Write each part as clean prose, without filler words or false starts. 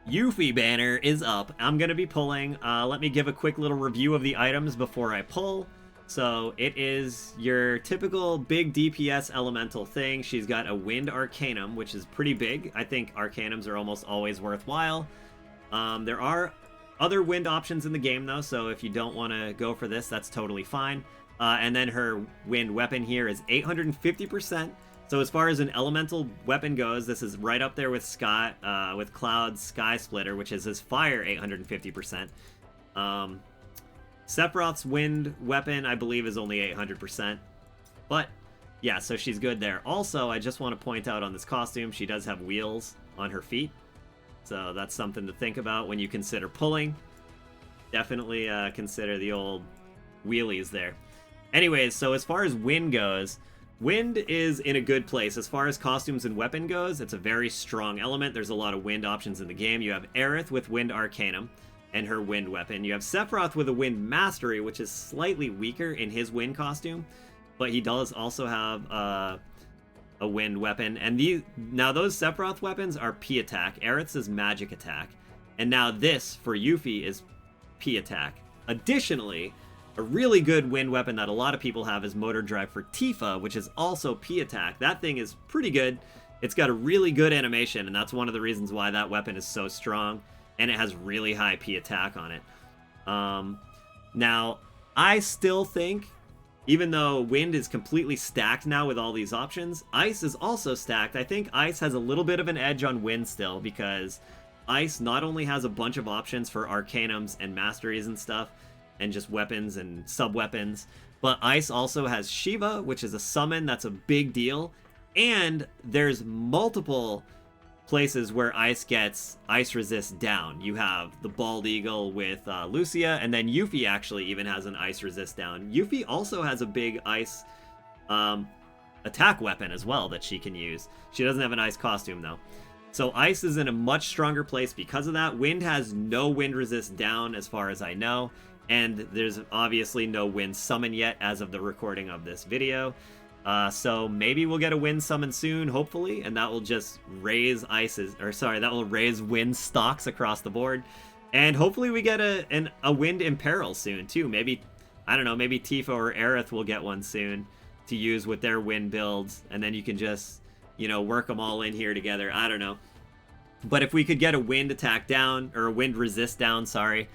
Yuffie banner is up. I'm going to be pulling. Let me give a quick little review of the items before I pull. So it is your typical big DPS elemental thing. She's got a Wind Arcanum, which is pretty big. I think Arcanums are almost always worthwhile. There are other wind options in the game, though, so if you don't want to go for this, that's totally fine. And then her wind weapon here is 850%. So as far as an elemental weapon goes, this is right up there with with Cloud's Sky Splitter, which is his fire 850%. Sephiroth's wind weapon, I believe, is only 800%. But yeah, so she's good there. Also, I just want to point out on this costume, she does have wheels on her feet. So that's something to think about when you consider pulling. Definitely consider the old wheelies there. Anyways, so as far as wind goes, wind is in a good place. As far as costumes and weapon goes, it's a very strong element. There's a lot of wind options in the game. You have Aerith with Wind Arcanum and her wind weapon. You have Sephiroth with a Wind Mastery, which is slightly weaker in his wind costume, but he does also have a wind weapon. And now those Sephiroth weapons are P attack. Aerith's is magic attack. And now this, for Yuffie, is P attack. Additionally, a really good wind weapon that a lot of people have is Motor Drive for Tifa, which is also P attack. That thing is pretty good. It's got a really good animation, and that's one of the reasons why that weapon is so strong, and it has really high P attack on it. Now, I still think, even though wind is completely stacked now with all these options, ice is also stacked. I think ice has a little bit of an edge on wind still, because ice not only has a bunch of options for arcanums and masteries and stuff, and just weapons and sub-weapons, but ice also has Shiva, which is a summon that's a big deal, and there's multiple places where ice gets ice resist down. You have the Bald Eagle with Lucia, and then Yuffie actually even has an ice resist down. Yuffie also has a big ice attack weapon as well that she can use. She doesn't have an ice costume though. So ice is in a much stronger place because of that. Wind has no wind resist down as far as I know, and there's obviously no wind summon yet as of the recording of this video. So maybe we'll get a wind summon soon, hopefully, and that will just raise that will raise wind stocks across the board. And hopefully we get a wind imperil soon too. Maybe, I don't know, maybe Tifa or Aerith will get one soon to use with their wind builds, and then you can just, you know, work them all in here together. I don't know. But if we could get a wind attack down, or a wind resist down, sorry,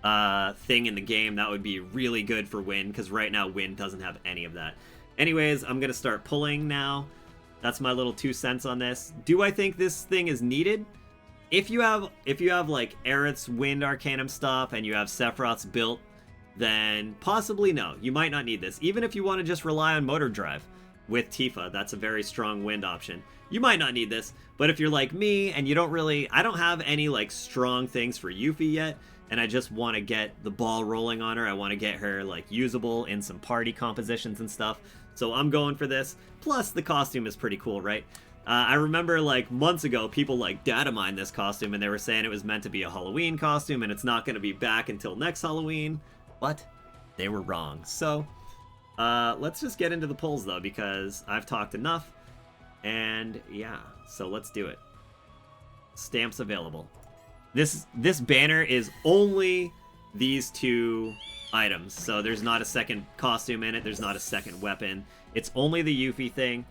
thing in the game, that would be really good for wind, because right now wind doesn't have any of that. Anyways, I'm gonna start pulling now. That's my little 2 cents on this. Do I think this thing is needed? If you have like Aerith's Wind Arcanum stuff and you have Sephiroth's built, then possibly no. You might not need this. Even if you want to just rely on Motor Drive with Tifa, that's a very strong wind option. You might not need this, but if you're like me and you don't really, I don't have any like strong things for Yuffie yet, and I just want to get the ball rolling on her. I want to get her like usable in some party compositions and stuff. So I'm going for this. Plus, the costume is pretty cool, right? I remember like months ago, people like data mined this costume, and they were saying it was meant to be a Halloween costume, and it's not going to be back until next Halloween. But they were wrong. So let's just get into the pulls, though, because I've talked enough. And yeah, so let's do it. Stamps available. This banner is only these 2 items, so there's not a second costume in it, there's not a second weapon, it's only the Yuffie thing.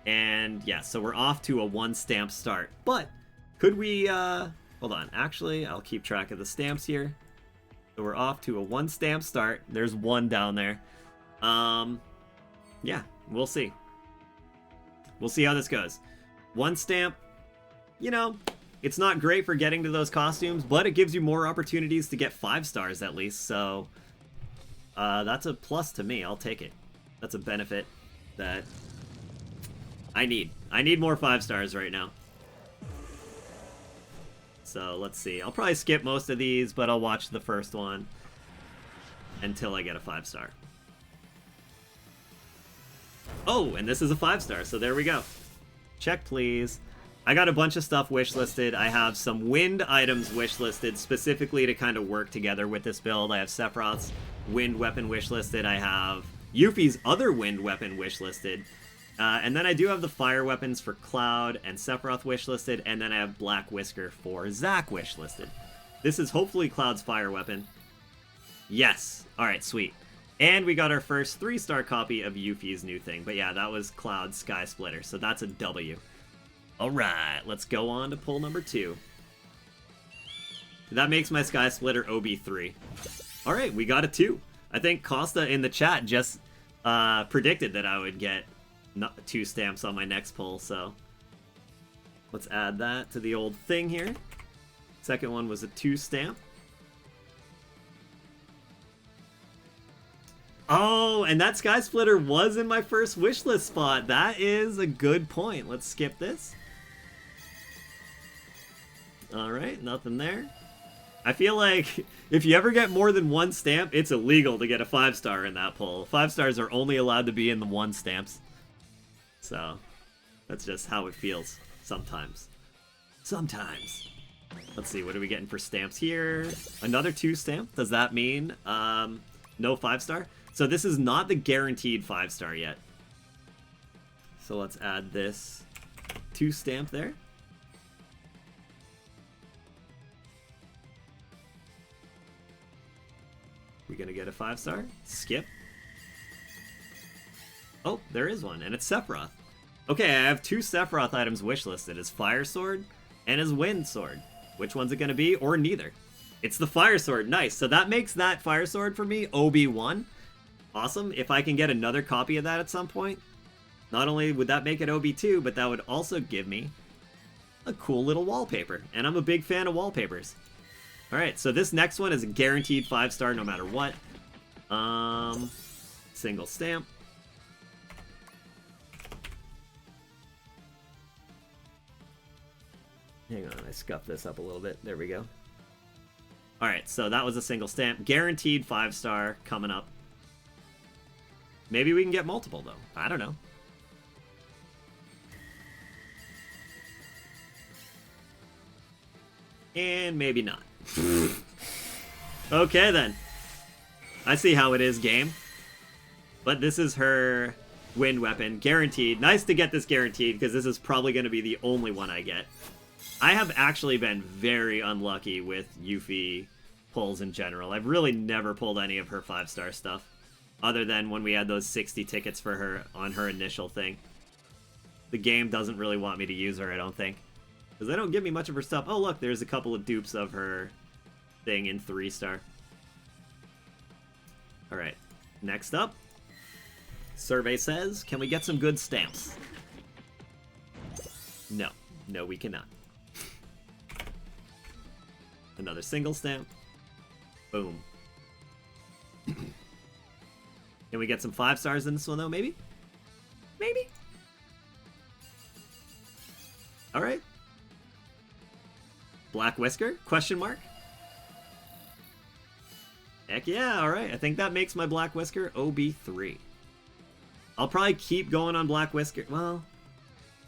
And yeah, so we're off to a 1 stamp start. But could we hold on, actually I'll keep track of the stamps here. So we're off to a 1 stamp start. There's 1 down there. Yeah, we'll see how this goes. 1 stamp, you know, it's not great for getting to those costumes, but it gives you more opportunities to get 5 stars at least, so that's a plus to me. I'll take it. That's a benefit that I need. I need more 5 stars right now. So let's see. I'll probably skip most of these, but I'll watch the first one until I get a 5 star. Oh, and this is a 5 star, so there we go. Check, please. I got a bunch of stuff wishlisted. I have some wind items wishlisted specifically to kind of work together with this build. I have Sephiroth's wind weapon wishlisted. I have Yuffie's other wind weapon wishlisted. And then I do have the fire weapons for Cloud and Sephiroth wishlisted, and then I have Black Whisker for Zack wishlisted. This is hopefully Cloud's fire weapon. Yes. Alright, sweet. And we got our first 3-star copy of Yuffie's new thing. But yeah, that was Cloud's Sky Splitter, so that's a W. Alright, let's go on to pull number 2. That makes my Sky Splitter OB3. Alright, we got a 2. I think Costa in the chat just predicted that I would get 2 stamps on my next pull, so let's add that to the old thing here. Second one was a 2 stamp. Oh, and that Sky Splitter was in my first wishlist spot. That is a good point. Let's skip this. Alright, nothing there. I feel like if you ever get more than 1 stamp, it's illegal to get a 5-star in that pull. 5 stars are only allowed to be in the 1 stamps. So, that's just how it feels sometimes. Sometimes. Let's see, what are we getting for stamps here? Another 2 stamp? Does that mean no 5-star? So this is not the guaranteed 5-star yet. So let's add this 2 stamp there. We gonna get a 5-star? Skip. Oh, there is one, and it's Sephiroth. Okay, I have 2 Sephiroth items wishlisted, his Fire Sword and his Wind Sword. Which one's it gonna be, or neither? It's the Fire Sword, nice. So that makes that Fire Sword for me OB1. Awesome, if I can get another copy of that at some point. Not only would that make it OB2, but that would also give me a cool little wallpaper. And I'm a big fan of wallpapers. Alright, so this next one is a guaranteed 5-star no matter what. Single stamp. Hang on, I scuffed this up a little bit. There we go. Alright, so that was a single stamp. Guaranteed 5-star coming up. Maybe we can get multiple, though. I don't know. And maybe not. Okay, then. I see how it is, game. But this is her wind weapon. Guaranteed. Nice to get this guaranteed, because this is probably going to be the only one I get. I have actually been very unlucky with Yuffie pulls in general. I've really never pulled any of her 5-star stuff. Other than when we had those 60 tickets for her on her initial thing. The game doesn't really want me to use her, I don't think. Because they don't give me much of her stuff. Oh, look, there's a couple of dupes of her thing in 3-star. Alright, next up. Survey says, can we get some good stamps? No. No, we cannot. Another single stamp. Boom. Can we get some 5-stars in this one, though, maybe? Maybe? Alright. Black Whisker? Question mark? Heck yeah, alright. I think that makes my Black Whisker OB3. I'll probably keep going on Black Whisker. Well,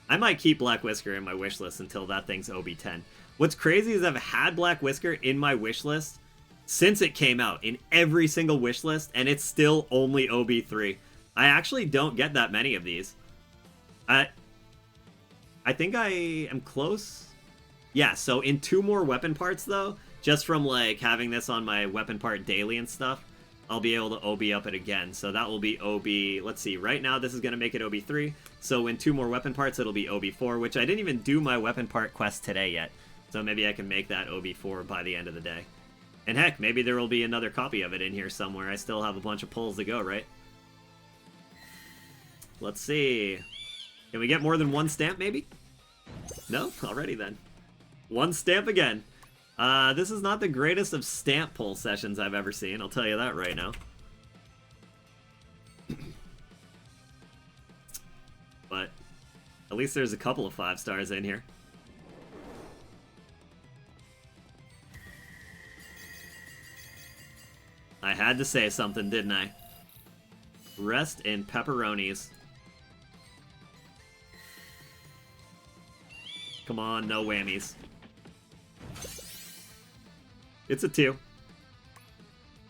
I might keep Black Whisker in my wish list until that thing's OB10. What's crazy is I've had Black Whisker in my wish list since it came out, in every single wish list, and it's still only OB3. I actually don't get that many of these. I think I am close. Yeah, so in 2 more weapon parts, though, just from, like, having this on my weapon part daily and stuff, I'll be able to OB up it again. So that will be OB, let's see, right now this is going to make it OB3. So in 2 more weapon parts, it'll be OB4, which I didn't even do my weapon part quest today yet. So maybe I can make that OB4 by the end of the day. And heck, maybe there will be another copy of it in here somewhere. I still have a bunch of pulls to go, right? Let's see. Can we get more than 1 stamp, maybe? No? Alrighty then. 1 stamp again. This is not the greatest of stamp pull sessions I've ever seen, I'll tell you that right now. But at least there's a couple of 5-stars in here. I had to say something, didn't I? Rest in pepperonis. Come on, no whammies. It's a 2.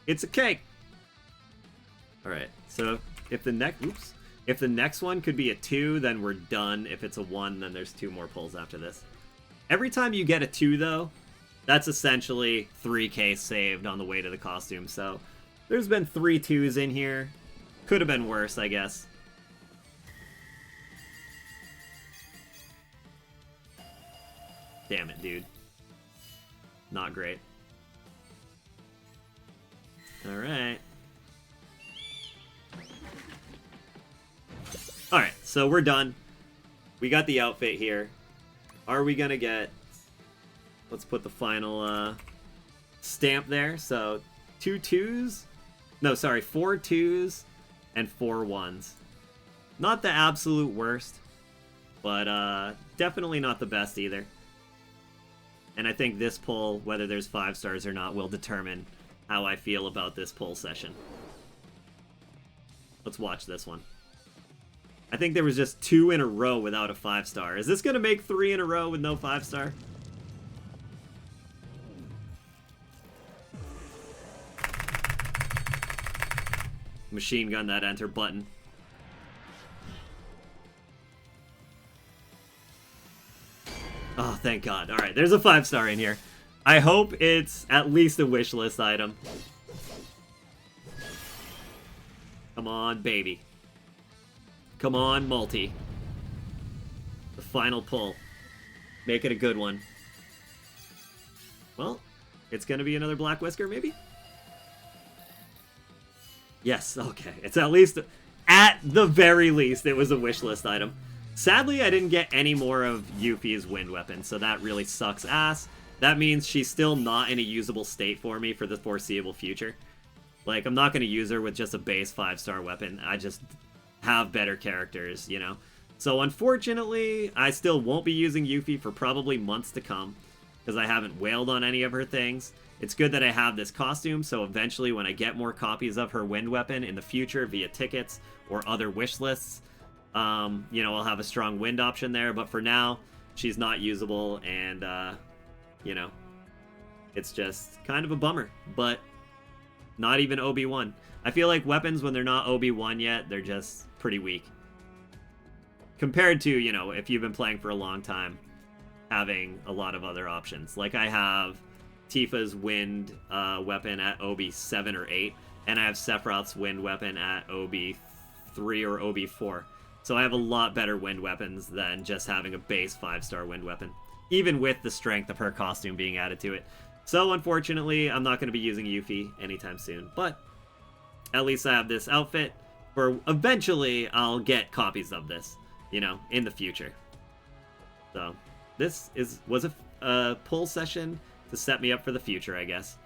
It's a cake. Alright, so if the If the next one could be a 2, then we're done. If it's a 1, then there's 2 more pulls after this. Every time you get a 2, though, that's essentially 3k saved on the way to the costume. So there's been 3 2s in here. Could have been worse, I guess. Damn it, dude. Not great. Alright. Alright, so we're done. We got the outfit here. Are we gonna get... Let's put the final stamp there. So, 2 2s? No, sorry, 4 2s and 4 1s. Not the absolute worst, but definitely not the best either. And I think this pull, whether there's 5 stars or not, will determine how I feel about this pull session. Let's watch this one. I think there was just 2 in a row without a 5-star. Is this going to make 3 in a row with no 5-star? Machine gun that enter button. Oh, thank God. Alright, there's a 5-star in here. I hope it's at least a wish list item. Come on, baby. Come on, multi. The final pull. Make it a good one. Well, it's gonna be another Black Whisker, maybe? Yes, okay. It's at least, at the very least, it was a wish list item. Sadly, I didn't get any more of Yuffie's wind weapon, so that really sucks ass. That means she's still not in a usable state for me for the foreseeable future. Like, I'm not going to use her with just a base 5-star weapon. I just have better characters, you know? So, unfortunately, I still won't be using Yuffie for probably months to come, because I haven't wailed on any of her things. It's good that I have this costume, so eventually when I get more copies of her wind weapon in the future via tickets or other wish lists, you know, I'll have a strong wind option there, but for now, she's not usable, and, you know, it's just kind of a bummer, but not even OB1. I feel like weapons, when they're not OB1 yet, they're just pretty weak. Compared to, you know, if you've been playing for a long time, having a lot of other options. Like, I have Tifa's wind weapon at OB7 or 8, and I have Sephiroth's wind weapon at OB3 or OB4. So I have a lot better wind weapons than just having a base 5-star wind weapon, even with the strength of her costume being added to it. So unfortunately, I'm not going to be using Yuffie anytime soon, but at least I have this outfit, for eventually I'll get copies of this, you know, in the future. So this was a pull session to set me up for the future, I guess.